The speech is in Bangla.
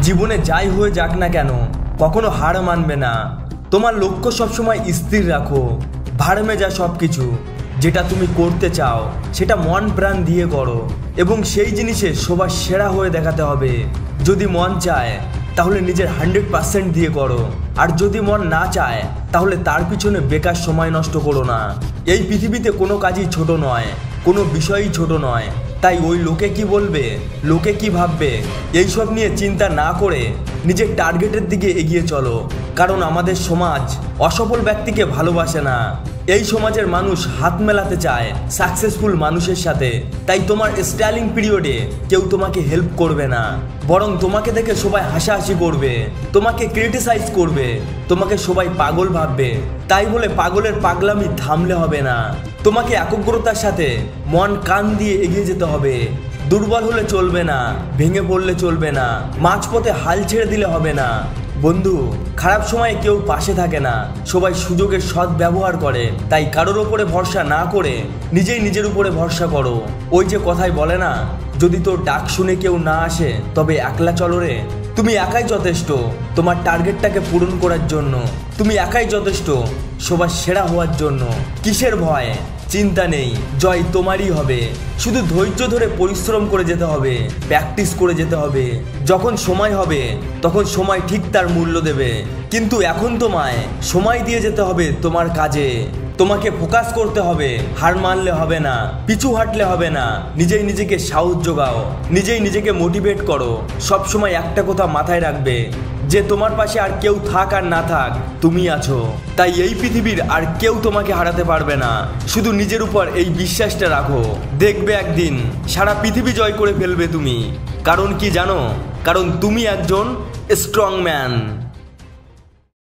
জীবনে যাই হয়ে যাক না কেন কখনো হার মানবে না। তোমার লক্ষ্য সবসময় স্থির রাখো। ভাড়মে যা সব কিছু যেটা তুমি করতে চাও সেটা মন প্রাণ দিয়ে করো এবং সেই জিনিসে সবার সেরা হয়ে দেখাতে হবে। যদি মন চায় তাহলে নিজের 100% দিয়ে করো, আর যদি মন না চায় তাহলে তার পিছনে বেকার সময় নষ্ট করো না। এই পৃথিবীতে কোনো কাজই ছোট নয়, কোনো বিষয়ই ছোট নয়। তাই ওই লোকে কি বলবে, লোকে কি ভাববে, এইসব নিয়ে চিন্তা না করে নিজের টার্গেটের দিকে এগিয়ে চলো। কারণ আমাদের সমাজ অসফল ব্যক্তিকে ভালোবাসে না। এই সমাজের মানুষ হাত মেলাতে চায় সাকসেসফুল মানুষের সাথে। তাই তোমার স্টাইলিং পিরিয়ডে কেউ তোমাকে হেল্প করবে না, বরং তোমাকে দেখে সবাই হাসাহাসি করবে, তোমাকে ক্রিটিসাইজ করবে, তোমাকে সবাই পাগল ভাববে। তাই বলে পাগলের পাগলামি থামলে হবে না। তোমাকে একাগ্রতার সাথে মন কান দিয়ে এগিয়ে যেতে হবে। দুর্বল হলে চলবে না, ভেঙে পড়লে চলবে না, মাঝপথে হাল ছেড়ে দিলে হবে না। বন্ধু, খারাপ সময়ে কেউ পাশে থাকে না, সবাই সুযোগের সৎ ব্যবহার করে। তাই কারোর ওপরে ভরসা না করে নিজেই নিজের উপরে ভরসা করো। ওই যে কথাই বলে না, যদি তোর ডাক শুনে কেউ না আসে তবে একলা চলো রে। তুমি একাই যথেষ্ট তোমার টার্গেটটাকে পূরণ করার জন্য। তুমি একাই যথেষ্ট সবার সেরা হওয়ার জন্য। কিসের ভয়? চিন্তা নেই, জয় তোমারই হবে। শুধু ধৈর্য ধরে পরিশ্রম করে যেতে হবে, প্র্যাকটিস করে যেতে হবে। যখন সময় হবে তখন সময় ঠিক তার মূল্য দেবে। কিন্তু এখন তোমায় সময় দিয়ে যেতে হবে তোমার কাজে। তোমাকে ফোকাস করতে হবে, হার মানলে হবে না, পিছু হাঁটলে হবে না। নিজেই নিজেকে সাহস যোগাও, নিজেই নিজেকে মোটিভেট করো। সবসময় একটা কথা মাথায় রাখবে, যে তোমার পাশে আর কেউ থাক আর না থাক, তুমি আছো। তাই এই পৃথিবীর আর কেউ তোমাকে হারাতে পারবে না। শুধু নিজের উপর এই বিশ্বাসটা রাখো, দেখবে একদিন সারা পৃথিবী জয় করে ফেলবে তুমি। কারণ কি জানো? কারণ তুমি একজন স্ট্রং ম্যান।